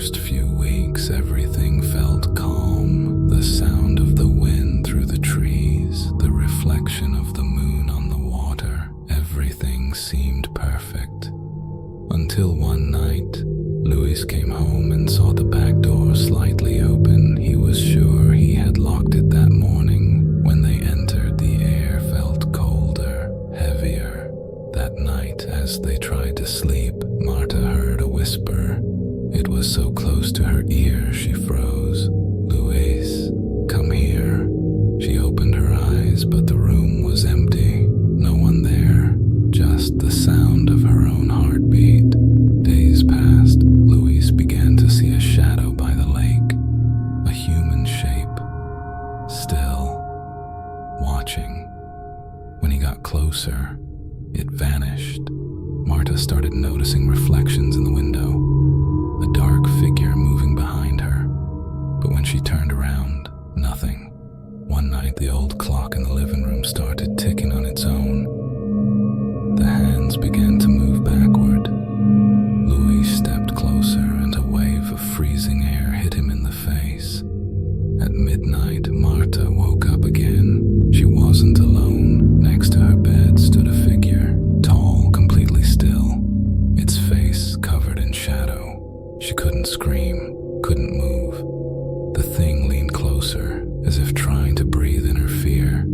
first few weeks, everything felt calm. The sound of the wind through the trees, the reflection of the moon on the water, everything seemed perfect. Until one night, Luis came home and saw the back door slightly open. He was sure he had locked it that morning. When they entered, the air felt colder, heavier. That night, as they tried to sleep, Marta heard a whisper. It was so close to her ear, she froze. "Luis, come here." She opened her eyes, but the room was empty. No one there, just the sound of her own heartbeat. Days passed. Luis began to see a shadow by the lake, a human shape, still, watching. When he got closer, it vanished. Marta started noticing reflections in the window, a dark figure moving behind her. But when she turned around, nothing. One night, the old clock in the living room started ticking on its own. The hands began to move backward. Louis stepped closer and a wave of freezing air hit him in the face. At midnight, Marta woke up again. She wasn't alone. Next to her bed stood a figure, tall, completely still, its face covered in shadow. She couldn't scream, couldn't move. The thing leaned closer, as if trying to breathe in her fear.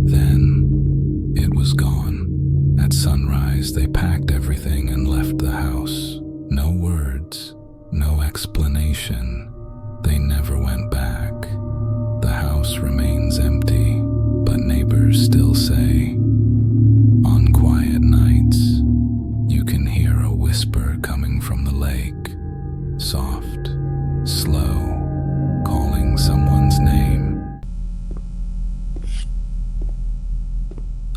Then, it was gone. At sunrise, they packed everything and left the house. No words, no explanation. They never went back. The house remains empty, but neighbors still say, on quiet nights, you can hear a whisper coming from the lake, soft, slow, calling someone's name.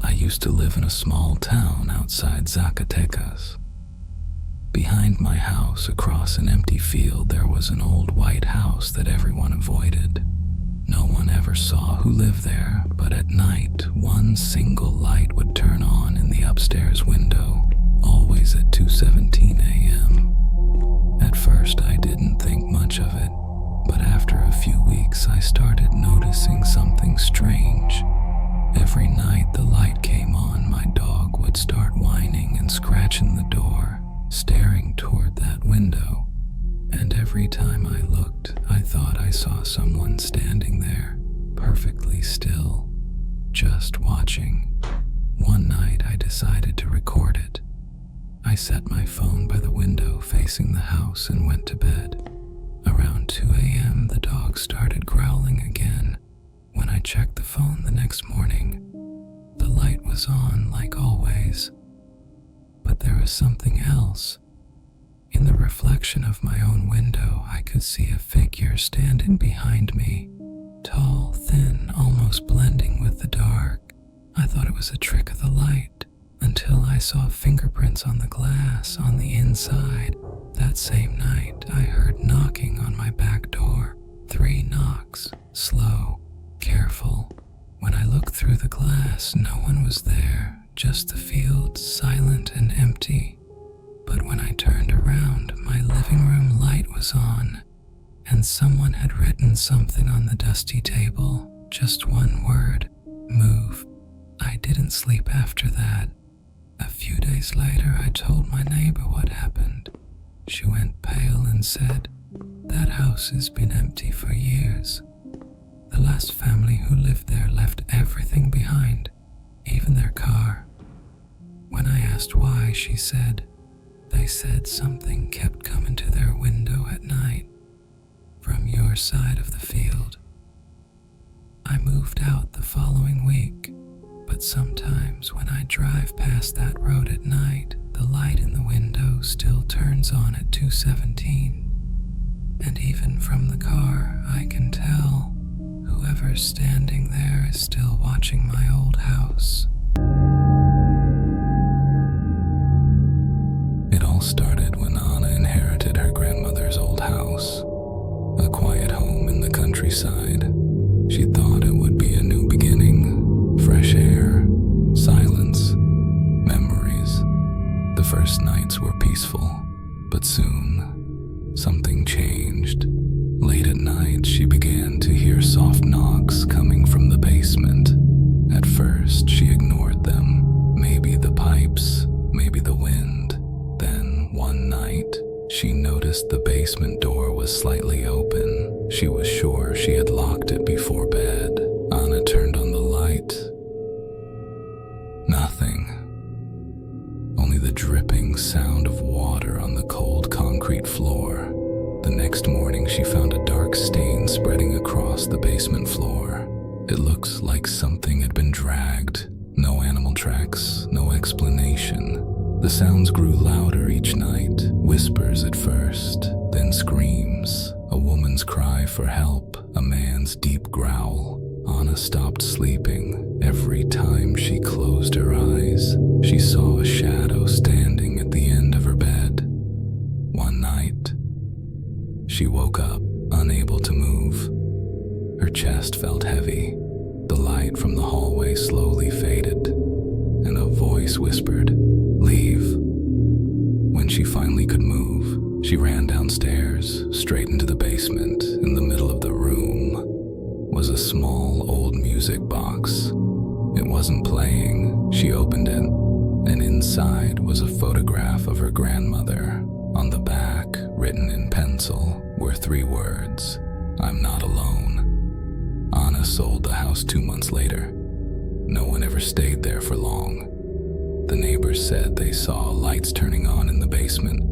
I used to live in a small town outside Zacatecas. Behind my house, across an empty field, there was an old white house that everyone avoided. No one ever saw who lived there, but at night, one single light would turn on in the upstairs window, always at 2:17 a.m. At first, I didn't think much of it, but after a few weeks, I started noticing something strange. Every night the light came on, my dog would start whining and scratching the door, staring toward that window. And every time I looked, I thought I saw someone standing there, perfectly still, just watching. One night I decided to record it. I set my phone by the window facing the house and went to bed. Around 2 a.m. the dog started growling again. When I checked the phone the next morning, the light was on like always. But there was something else. In the reflection of my own window, I could see a figure standing behind me, tall, thin, almost blending with the dark. I thought it was a trick of the light, until I saw fingerprints on the glass on the inside. That same night, I heard knocking on my back door. 3 knocks, slow, careful. When I looked through the glass, no one was there, just the field, silent and empty. But when I turned around, my living room light was on, and someone had written something on the dusty table, just one word, move. I didn't sleep after that. A few days later, I told my neighbor what happened. She went pale and said, that house has been empty for years. The last family who lived there left everything behind, even their car. When I asked why, she said, they said something kept coming to their window at night, from your side of the field. I moved out the following week, but sometimes when I drive past that road at night, the light in the window still turns on at 2:17. And even from the car, I can tell whoever's standing there is still watching my old house. It all started when Anna inherited her grandmother's old house, a quiet home in the countryside. She thought it would be a new beginning, fresh air, silence, memories. The first nights were peaceful, but soon, something changed. basement door was slightly open. She was sure she had locked it before bed. Anna turned on the light. Nothing. Only the dripping sound of water on the cold concrete floor. The next morning, she found a dark stain spreading across the basement floor. It looks like something had been dragged. No animal tracks, no explanation. The sounds grew louder each night, whispers at first, then screams, a woman's cry for help, a man's deep growl. Anna stopped sleeping. Every time she closed her eyes, she saw a shadow standing at the end of her bed. One night, she woke up, unable to move. Her chest felt heavy. The light from the hallway slowly faded, and a voice whispered, "Leave." When she finally could move, she ran downstairs, straight into the basement. In the middle of the room was a small old music box. It wasn't playing. She opened it, and inside was a photograph of her grandmother. On the back, written in pencil, were 3 words, "I'm not alone." Anna sold the house 2 months later. No one ever stayed there for long. The neighbors said they saw lights turning on in the basement,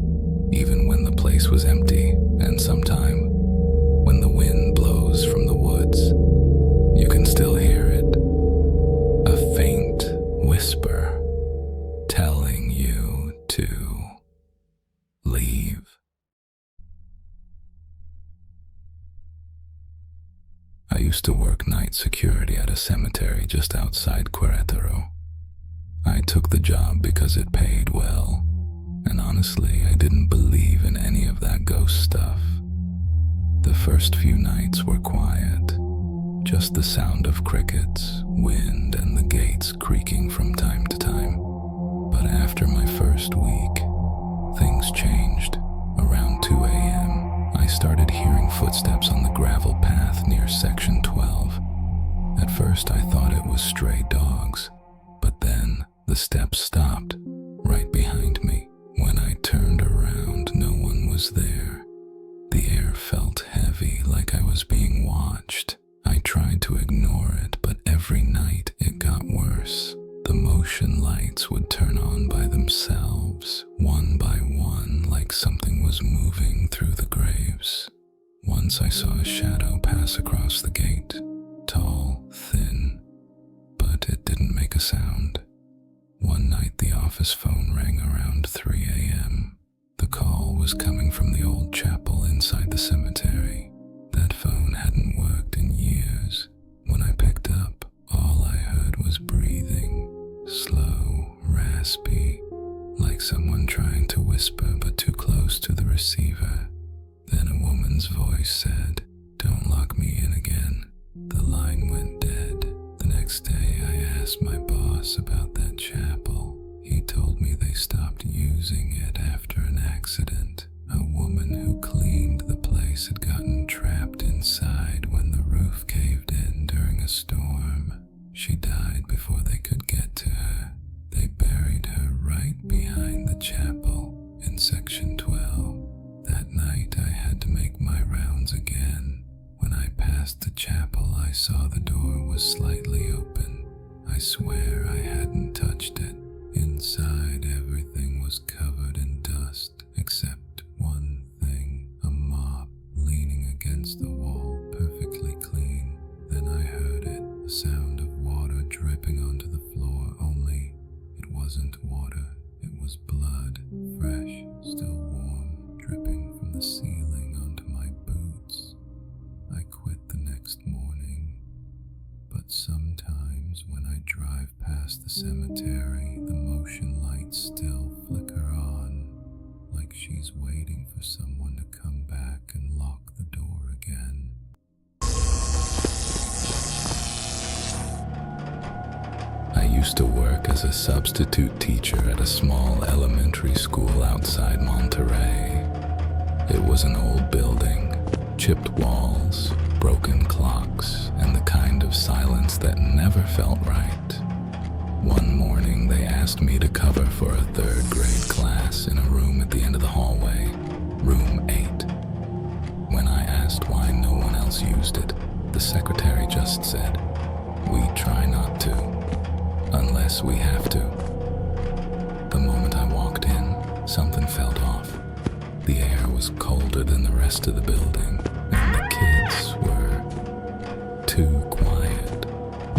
even when the place was empty, and sometime, when the wind blows from the woods, you can still hear it. A faint whisper telling you to leave. I used to work night security at a cemetery just outside Querétaro. I took the job because it paid well, and honestly, I didn't believe in any of that ghost stuff. The first few nights were quiet, just the sound of crickets, wind, and the gates creaking from time to time. But after my first week, things changed. Around 2 a.m., I started hearing footsteps on the gravel path near Section 12. At first, I thought it was stray dogs, but then the steps stopped right behind me. When I turned around, no one was there. The air felt heavy, like I was being watched. I tried to ignore it, but every night it got worse. The motion lights would turn on by themselves, one by one, like something was moving through the graves. Once I saw a shadow pass across the gate, tall, thin, but it didn't make a sound. One night the office phone rang around 3 a.m. The call was coming from the old chapel inside the cemetery. That phone hadn't worked in years. When I picked up, all I heard was breathing, slow, raspy, like someone trying to whisper but too close to the receiver. Then a woman's voice said, "Don't lock me in again." The line went dead. The next day I asked my boss about that chapel. He told me they stopped using it after an accident. A woman who cleaned the place had gotten trapped inside when the roof caved in during a storm. She died before they could get to her. They buried her right behind the chapel in Section 12. That night I had to make my rounds again. When I passed the chapel, I saw the door was slightly open. I swear I hadn't touched it. Inside, everything was covered in dust, except one thing, a mop leaning against the wall, perfectly clean. Then I heard it, the sound of water dripping onto the floor, only it wasn't water, it was blood, fresh, still warm, dripping from the ceiling onto my boots. I quit the next morning, but sometimes when I drive past the cemetery, the motion lights still flicker on, like she's waiting for someone to come back and lock the door again. I used to work as a substitute teacher at a small elementary school outside Monterey. It was an old building, chipped walls, broken clocks, and the kind of silence that never felt right. One morning, they asked me to cover for a 3rd grade class in a room at the end of the hallway, room 8. used it. The secretary just said, "We try not to, unless we have to." The moment I walked in, something felt off. The air was colder than the rest of the building, and the kids were too quiet.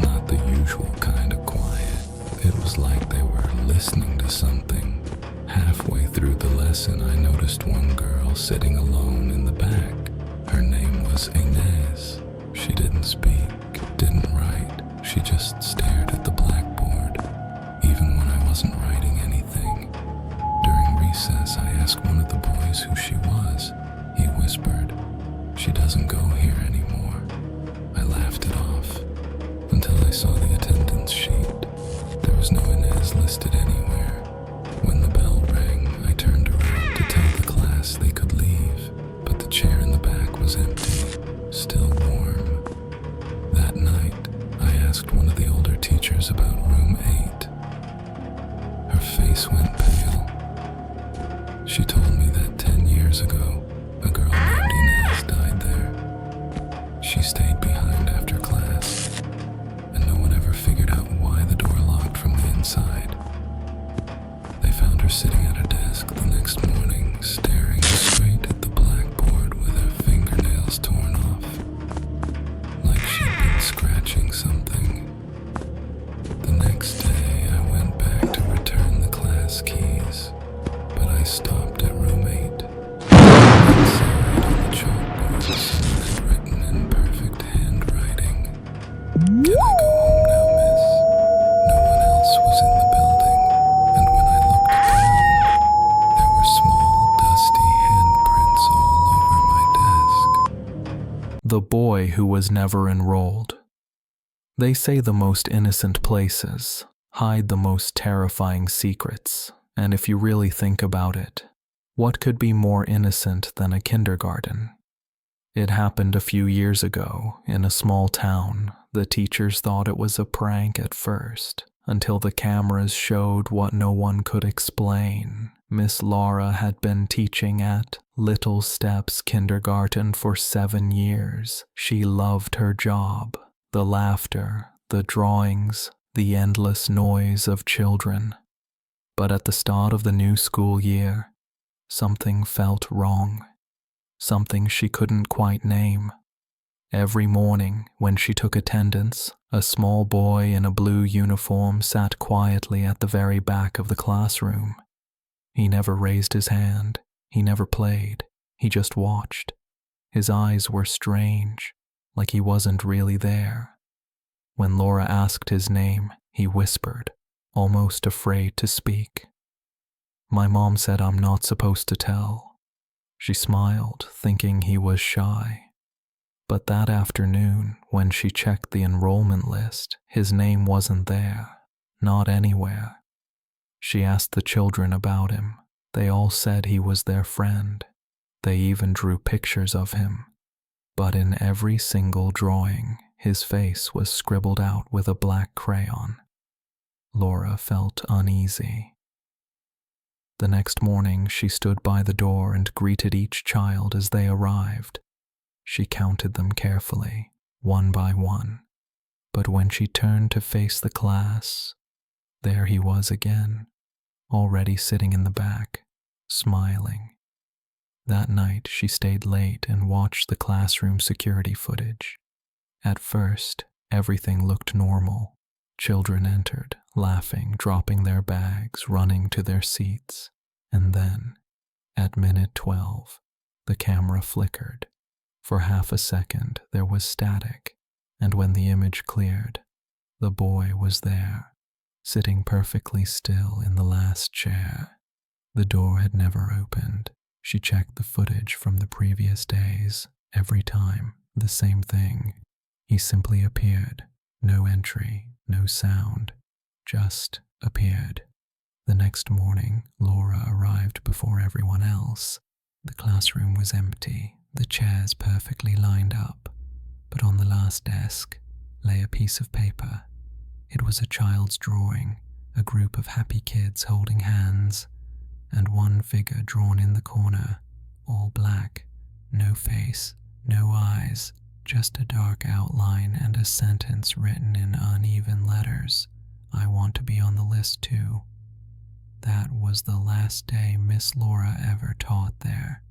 Not the usual kind of quiet. It was like they were listening to something. Halfway through the lesson, I noticed one girl sitting alone in the back. Her name was Inez. She didn't speak, didn't write. She just stared at the blackboard, even when I wasn't writing anything. During recess, I asked one of the boys who she was. He whispered, "She doesn't go here anymore." I laughed it off until I saw the attendance sheet. There was no Inez listed anywhere. When the bell rang, I turned around to tell the class they could leave, but the chair in the back was empty, still warm. That night, I asked one of the older teachers about room 8. Her face went pale. She told me that 10 years ago, a girl named Inez died there. She stayed behind after class, and no one ever figured out why the door locked from the inside. They found her sitting at her desk the next morning, staring straight at the blackboard with her fingernails torn off, like she'd been scratching something. The next day, I went back to return the class keys, but I stopped at room 8. Inside on the chalkboard, someone had written in perfect handwriting, "Can I go home now, miss?" No one else was in the building, and when I looked down, there were small, dusty handprints all over my desk. The boy who was never enrolled. They say the most innocent places hide the most terrifying secrets, and if you really think about it, what could be more innocent than a kindergarten? It happened a few years ago in a small town. The teachers thought it was a prank at first, until the cameras showed what no one could explain. Miss Laura had been teaching at Little Steps Kindergarten for 7 years. She loved her job, the laughter, the drawings, the endless noise of children. But at the start of the new school year, something felt wrong. Something she couldn't quite name. Every morning, when she took attendance, a small boy in a blue uniform sat quietly at the very back of the classroom. He never raised his hand, he never played, he just watched. His eyes were strange, like he wasn't really there. When Laura asked his name, he whispered, almost afraid to speak. My mom said I'm not supposed to tell. She smiled, thinking he was shy. But that afternoon, when she checked the enrollment list, his name wasn't there, not anywhere. She asked the children about him. They all said he was their friend. They even drew pictures of him. But in every single drawing, his face was scribbled out with a black crayon. Laura felt uneasy. The next morning, she stood by the door and greeted each child as they arrived. She counted them carefully, one by one. But when she turned to face the class, there he was again, already sitting in the back, smiling. That night, she stayed late and watched the classroom security footage. At first, everything looked normal. Children entered, laughing, dropping their bags, running to their seats. And then, at minute 12, the camera flickered. For half a second, there was static, and when the image cleared, the boy was there, sitting perfectly still in the last chair. The door had never opened. She checked the footage from the previous days. Every time, the same thing. He simply appeared. No entry, no sound, just appeared. The next morning, Laura arrived before everyone else. The classroom was empty, the chairs perfectly lined up, but on the last desk lay a piece of paper. It was a child's drawing, a group of happy kids holding hands, and one figure drawn in the corner, all black, no face, no eyes, Just a dark outline and a sentence written in uneven letters. I want to be on the list too. That was the last day Miss Laura ever taught there.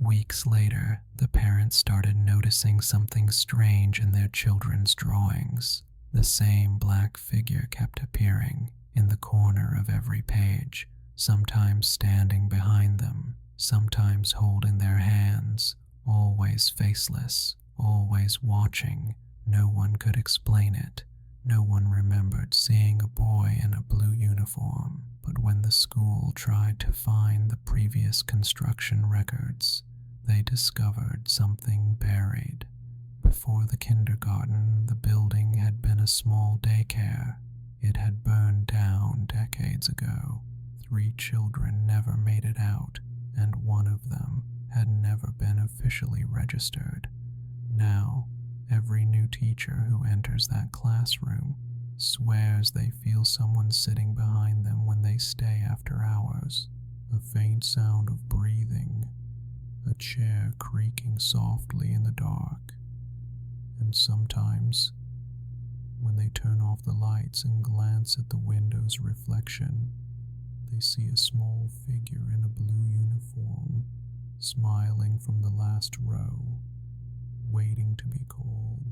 Weeks later, the parents started noticing something strange in their children's drawings. The same black figure kept appearing in the corner of every page, sometimes standing behind them, sometimes holding their hands, always faceless, always watching. No one could explain it. No one remembered seeing a boy in a blue uniform, but when the school tried to find the previous construction records, they discovered something buried. Before the kindergarten, the building had been a small daycare. It had burned down decades ago. 3 children never made it out, and one of them had never been officially registered. Now, every new teacher who enters that classroom swears they feel someone sitting behind them when they stay after hours. A faint sound of breathing, a chair creaking softly in the dark, and sometimes, when they turn off the lights and glance at the window's reflection, they see a small figure in a blue uniform, smiling from the last row, waiting to be called.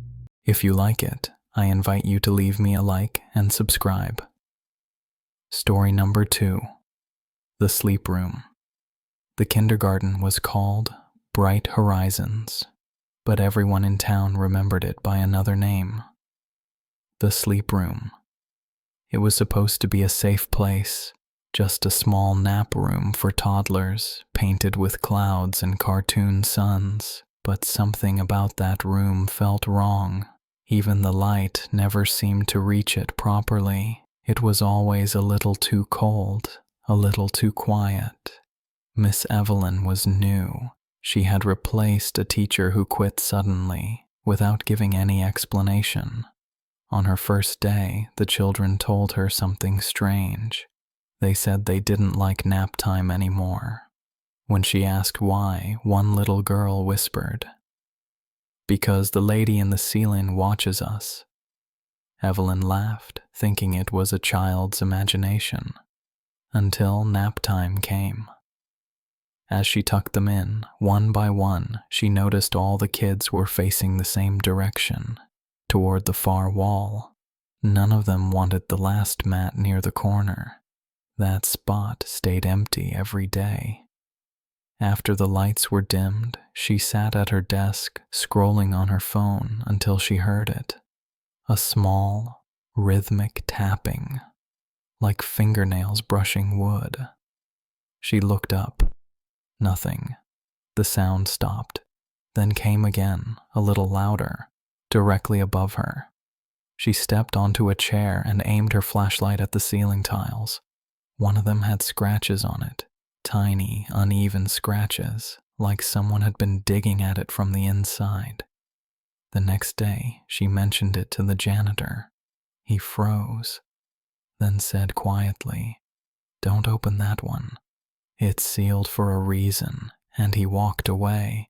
If you like it, I invite you to leave me a like and subscribe. Story number 2. The Sleep Room. The kindergarten was called Bright Horizons, but everyone in town remembered it by another name. The Sleep Room. It was supposed to be a safe place, just a small nap room for toddlers, painted with clouds and cartoon suns. But something about that room felt wrong. Even the light never seemed to reach it properly. It was always a little too cold, a little too quiet. Miss Evelyn was new. She had replaced a teacher who quit suddenly, without giving any explanation. On her first day, the children told her something strange. They said they didn't like nap time anymore. When she asked why, one little girl whispered, "Because the lady in the ceiling watches us." Evelyn laughed, thinking it was a child's imagination, until nap time came. As she tucked them in, one by one, she noticed all the kids were facing the same direction, toward the far wall. None of them wanted the last mat near the corner. That spot stayed empty every day. After the lights were dimmed, she sat at her desk, scrolling on her phone until she heard it. A small, rhythmic tapping, like fingernails brushing wood. She looked up. Nothing. The sound stopped, then came again, a little louder, directly above her. She stepped onto a chair and aimed her flashlight at the ceiling tiles. One of them had scratches on it. Tiny, uneven scratches, like someone had been digging at it from the inside. The next day, she mentioned it to the janitor. He froze, then said quietly, "Don't open that one. It's sealed for a reason," and he walked away.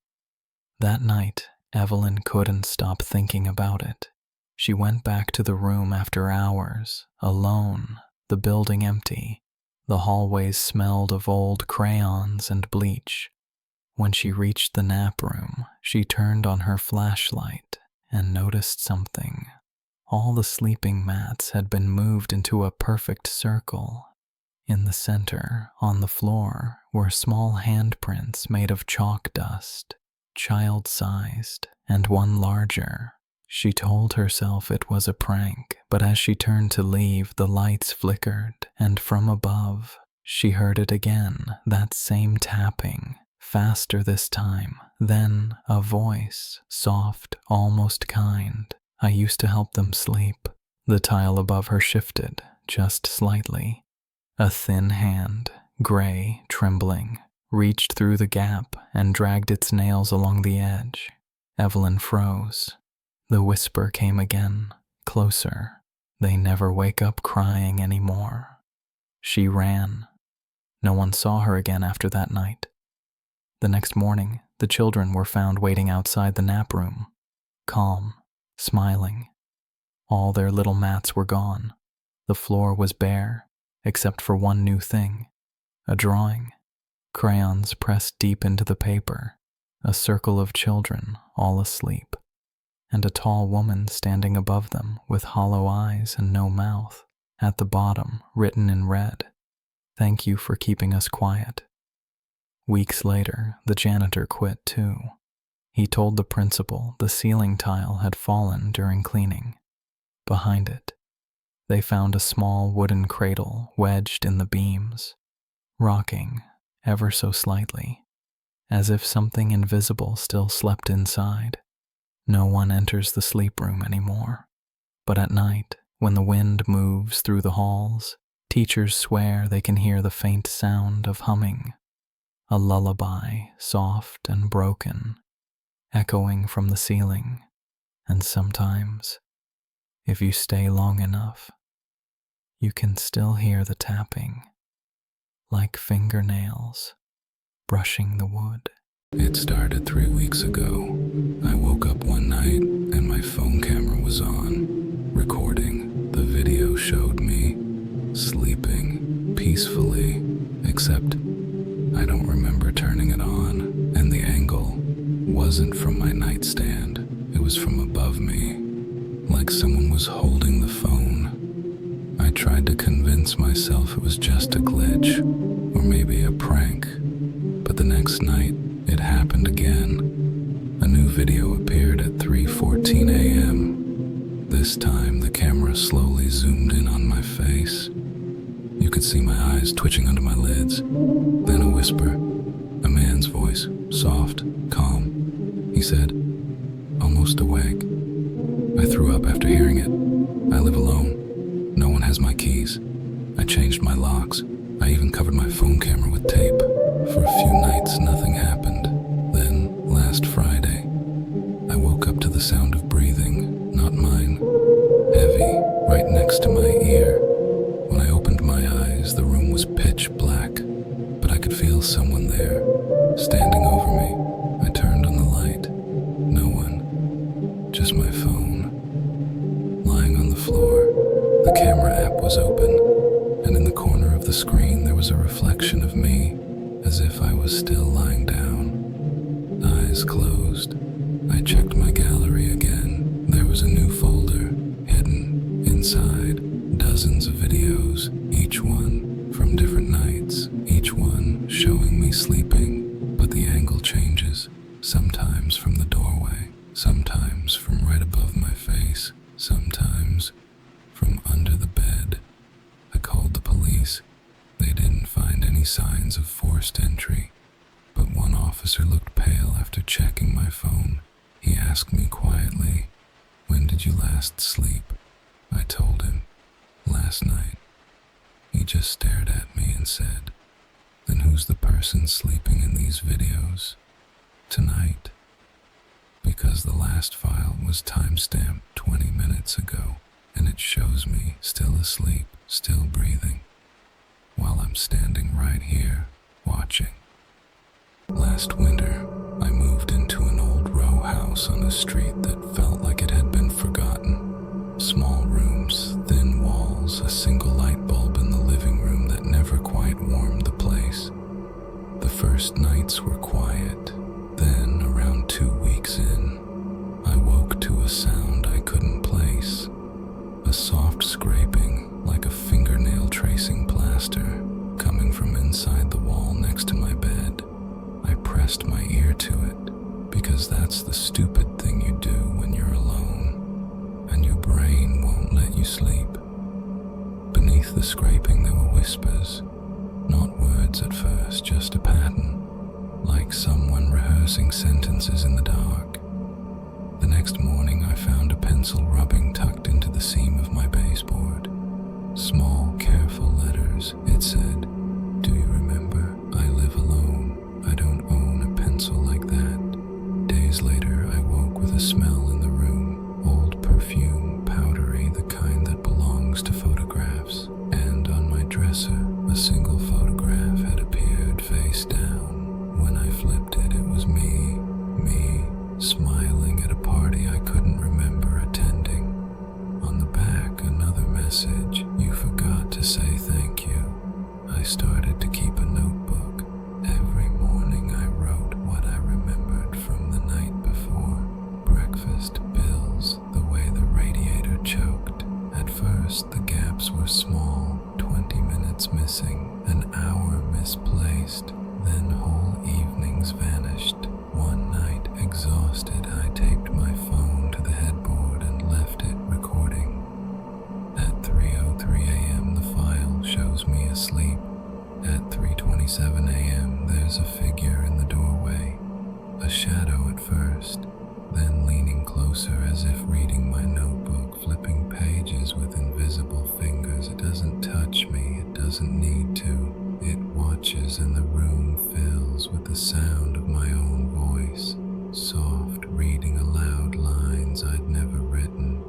That night, Evelyn couldn't stop thinking about it. She went back to the room after hours, alone, the building empty. The hallways smelled of old crayons and bleach. When she reached the nap room, she turned on her flashlight and noticed something. All the sleeping mats had been moved into a perfect circle. In the center, on the floor, were small handprints made of chalk dust, child-sized, and one larger. She told herself it was a prank, but as she turned to leave, the lights flickered, and from above, she heard it again, that same tapping, faster this time. Then a voice, soft, almost kind. "I used to help them sleep." The tile above her shifted, just slightly. A thin hand, gray, trembling, reached through the gap and dragged its nails along the edge. Evelyn froze. The whisper came again, closer. "They never wake up crying anymore." She ran. No one saw her again after that night. The next morning, the children were found waiting outside the nap room. calm, smiling. All their little mats were gone. The floor was bare, except for one new thing: a drawing, crayons pressed deep into the paper, a circle of children all asleep, and a tall woman standing above them with hollow eyes and no mouth. At the bottom, written in red, "Thank you for keeping us quiet." Weeks later, the janitor quit too. He told the principal the ceiling tile had fallen during cleaning. Behind it, they found a small wooden cradle wedged in the beams, rocking ever so slightly, as if something invisible still slept inside. No one enters the sleep room anymore, but at night, when the wind moves through the halls, teachers swear they can hear the faint sound of humming, a lullaby, soft and broken, echoing from the ceiling. And sometimes, if you stay long enough, you can still hear the tapping, like fingernails brushing the wood. It started 3 weeks ago. I woke up one night and my phone camera was on, recording. The video showed me sleeping peacefully, except I don't remember turning it on, and the angle wasn't from my nightstand. It was from above me, like someone was holding the phone. I tried to convince myself it was just a glitch, or maybe a prank, but the next night, it happened again. A new video appeared at 3:14 a.m. This time, the camera slowly zoomed in on my face. You could see my eyes twitching under my lids. Then a whisper, a man's voice, soft, calm. He said, "Almost awake." I threw up after hearing it. I live alone. No one has my keys. I changed my locks. I even covered my phone camera with tape. For a few nights, nothing happened. Then, last Friday, I woke up to the sound of breathing, not mine, heavy, right next to my ear. When I opened my eyes, the room was pitch black, but I could feel someone there, standing over me. I turned on the light. No one, just my phone. Lying on the floor, the camera app was open, and in the corner of the screen there was a reflection of me, as if I was still lying down. Eyes closed. I checked my gallery again. There was a new folder, hidden inside, dozens of videos, each one from different nights, each one showing me sleeping, but the angle changes, sometimes from the doorway, sometimes from right above my face, sometimes from under the bed. I called the police. They didn't find any signs of forced entry, but one officer looked pale after checking my phone. He asked me quietly, "When did you last sleep?" I told him, "Last night." He just stared at me and said, "Then who's the person sleeping in these videos?" "Tonight." Because the last file was timestamped 20 minutes ago, and it shows me still asleep, still breathing, while I'm standing right here, watching. Last winter, I moved into an old row house on a street that felt like it had been forgotten. Small rooms, thin walls, a single light bulb in the living room that never quite warmed the place. The first nights were quiet. Then, around 2 weeks in, I woke to a sound I couldn't place. A soft scraping, like a fingernail tracing plaster, coming from inside the wall next to my bed. I pressed my ear to it, because that's the stupid thing you do when you're alone, and your brain won't let you sleep. Beneath the scraping there were whispers, not words at first, just a pattern, like someone rehearsing sentences in the dark. The next morning I found a pencil rubbing tucked into the seam of my baseboard. Small, careful letters. It said, "Do you remember? I live alone. I don't own a pencil like that." Days later, I woke with a smell in the room. Old perfume, powdery, the kind that belongs to photographs. And on my dresser, a single photograph had appeared face down. When I flipped it, it was me, smiling at a party I couldn't missing, an hour misplaced, then whole evenings vanished. One night, exhausted, I taped my phone to the headboard and left it recording. At 3:03 a.m. the file shows me asleep. At 3:27 a.m. there's a figure in the doorway, a shadow at first, then leaning closer as if reading my notebook, flipping pages with invisible fingers. It doesn't touch me, it doesn't need to. It watches and the room fills with the sound of my own voice, soft, reading aloud lines I'd never written.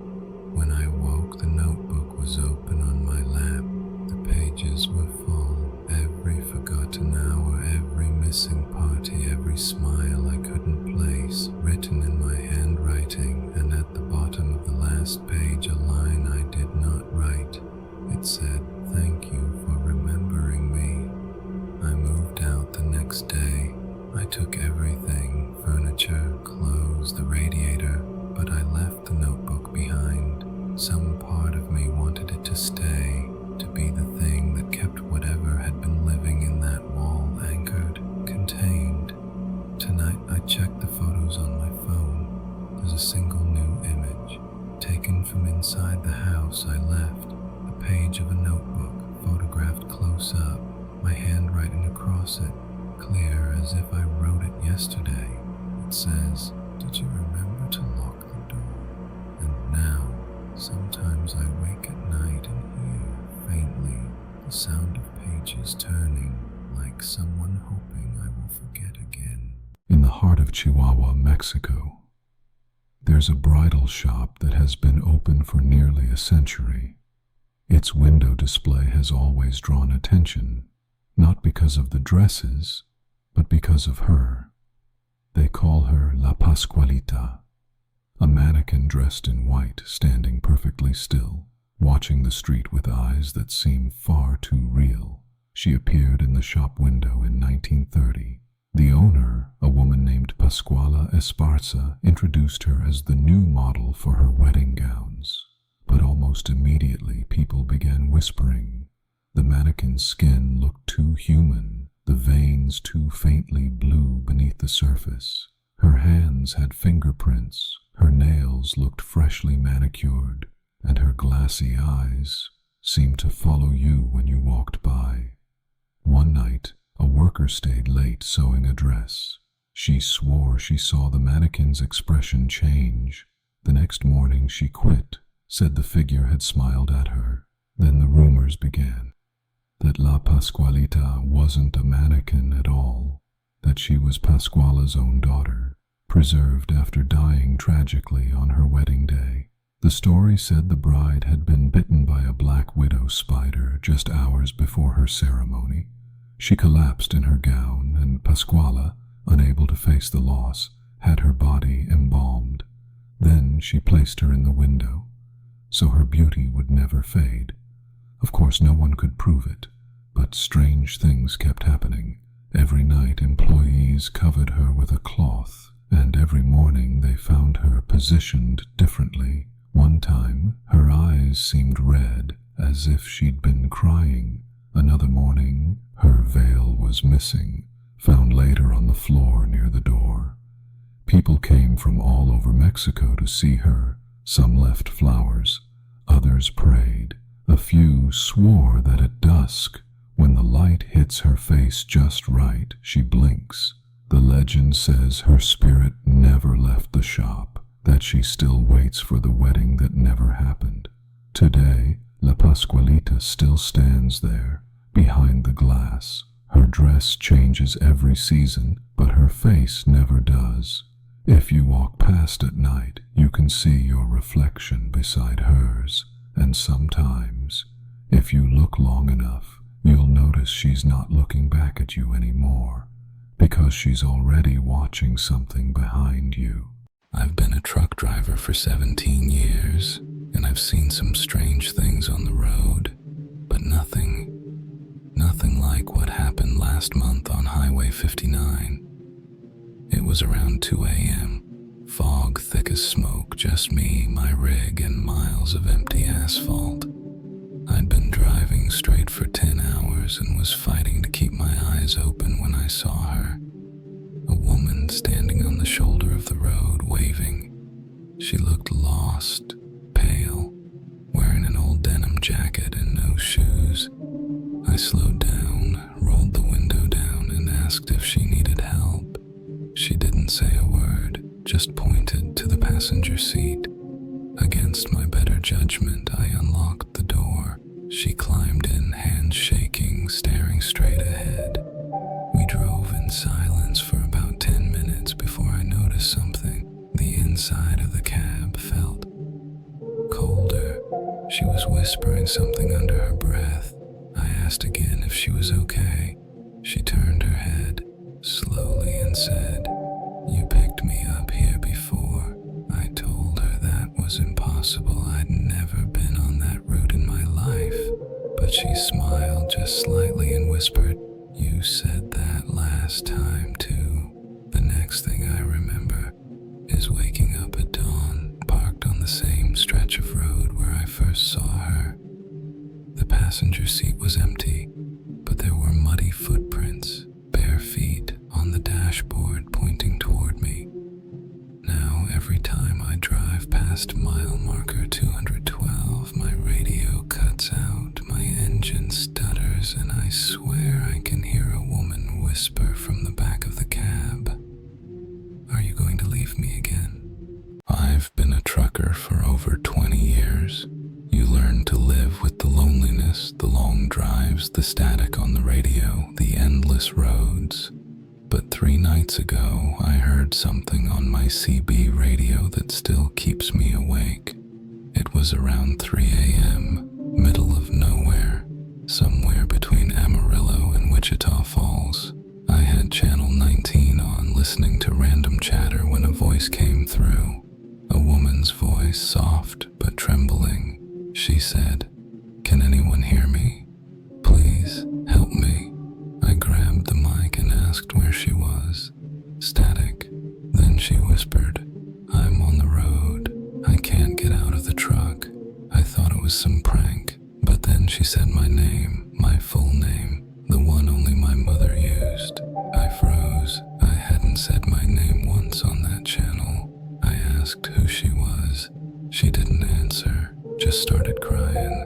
When I woke, the notebook was open on my lap. The pages were full. Every forgotten hour, every missing party, every smile I couldn't place, written in my handwriting, and at the bottom of the last page a line I did not write. It said, "Thank you for remembering me." I moved out the next day. I took everything, furniture, clothes, the radiator, but I left the notebook behind. Some part of me wanted it to stay, to be the thing that kept whatever had been living in that wall anchored, contained. Tonight I checked the photos on my phone. There's a single new image, taken from inside the house I left, a page of a notebook, photographed close up, my handwriting across it, clear as if I wrote it yesterday. It says, "Did you remember to lock the door?" And now, sometimes I wake at night and hear, faintly, the sound of pages turning, like someone hoping I will forget again. In the heart of Chihuahua, Mexico, there's a bridal shop that has been open for nearly a century. Its window display has always drawn attention, not because of the dresses, but because of her. They call her La Pascualita, a mannequin dressed in white, standing perfectly still, watching the street with eyes that seem far too real. She appeared in the shop window in 1930. The owner, a woman named Pascuala Esparza, introduced her as the new model for her wedding gowns. But almost immediately people began whispering. The mannequin's skin looked too human, the veins too faintly blue beneath the surface. Her hands had fingerprints, her nails looked freshly manicured, and her glassy eyes seemed to follow you when you walked by. One night, a worker stayed late sewing a dress. She swore she saw the mannequin's expression change. The next morning she quit, said the figure had smiled at her. Then the rumors began, that La Pascualita wasn't a mannequin at all, that she was Pascuala's own daughter, preserved after dying tragically on her wedding day. The story said the bride had been bitten by a black widow spider just hours before her ceremony. She collapsed in her gown, and Pascuala, unable to face the loss, had her body embalmed. Then she placed her in the window, so her beauty would never fade. Of course, no one could prove it, but strange things kept happening. Every night employees covered her with a cloth, and every morning they found her positioned differently. One time, her eyes seemed red, as if she'd been crying. Another morning, her veil was missing, found later on the floor near the door. People came from all over Mexico to see her. Some left flowers, others prayed. A few swore that at dusk, when the light hits her face just right, she blinks. The legend says her spirit never left the shop, that she still waits for the wedding that never happened. Today, La Pascualita still stands there, behind the glass. Her dress changes every season, but her face never does. If you walk past at night, you can see your reflection beside hers, and sometimes, if you look long enough, you'll notice she's not looking back at you anymore, because she's already watching something behind you. I've been a truck driver for 17 years, and I've seen some strange things on the road, but nothing like what happened last month on Highway 59. It was around 2 a.m., fog thick as smoke, just me, my rig, and miles of empty asphalt. I'd been driving straight for 10 hours, hours and was fighting to keep my eyes open when I saw her. A woman standing on the shoulder of the road, waving. She looked lost, pale, wearing an old denim jacket and no shoes. I slowed down, rolled the window down, and asked if she needed help. She didn't say a word, just pointed to the passenger seat. Against my better judgment, I unlocked the door. She climbed in, hands shaking, staring straight ahead. We drove in silence for about 10 minutes before I noticed something. The inside of the cab felt colder. She was whispering something under her breath. I asked again if she was okay. She turned her head slowly and said, "You picked me up here before." I told her that was impossible. I'd never been on that route in my life. But she smiled just slightly and whispered, "You said that last time too." The next thing I remember is waking up at dawn, parked on the same stretch of road where I first saw her. The passenger seat was empty, but there were muddy footprints, bare feet on the dashboard pointing toward me. Now, every time I drive past mile marker 212, my radio cuts out, my engine stutters, and I swear I can hear a woman whisper from the back of the cab, "Are you going to leave me again?" I've been a trucker for over 20 years. You learn to live with the loneliness, the long drives, the static on the radio, the endless roads. But 3 nights ago, I heard something on my CB radio that still keeps me awake. It was around 3 a.m., middle of nowhere, somewhere between Amarillo and Wichita Falls. I had channel 19 on, listening to random chatter when a voice came through. A woman's voice, soft but trembling. She said, "Can anyone hear me? Please help me." I grabbed the mic and asked where she was. Static. Then she whispered, "I'm on the road. I can't get out of the truck." I thought it was some prank, but then she said my name, my full name, the one only my mother used. I froze. I hadn't said my name once on that channel. I asked who she was. She didn't answer, just started crying.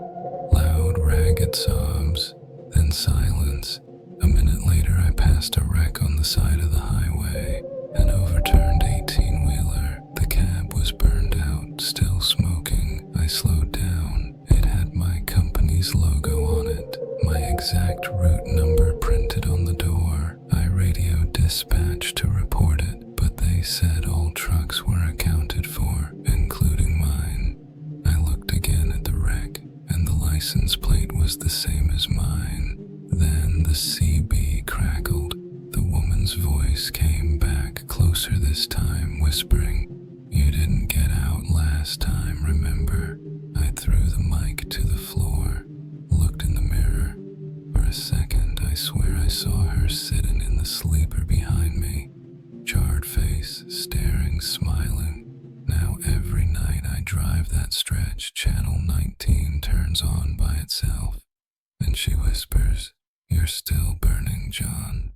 Loud, ragged sobs, then silence. A minute later, I passed a wreck on the side of the highway, an overturned 18-wheeler. The cab was burned out, still smoking. I slowed down. It had my company's logo on it, my exact route number printed on the door. I radioed dispatch to report it, but they said all trucks were accounted for, including mine. I looked again at the wreck, and the license plate was the same as mine. Then the CB crackled. The woman's voice came back, closer this time, whispering, "You didn't get out last time, remember?" I threw the mic to the floor, looked in the mirror. For a second, I swear I saw her sitting in the sleeper behind me, charred face, staring, smiling. Now every night I drive that stretch, channel 19 turns on by itself, and she whispers, "You're still burning, John.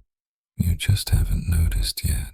You just haven't noticed yet."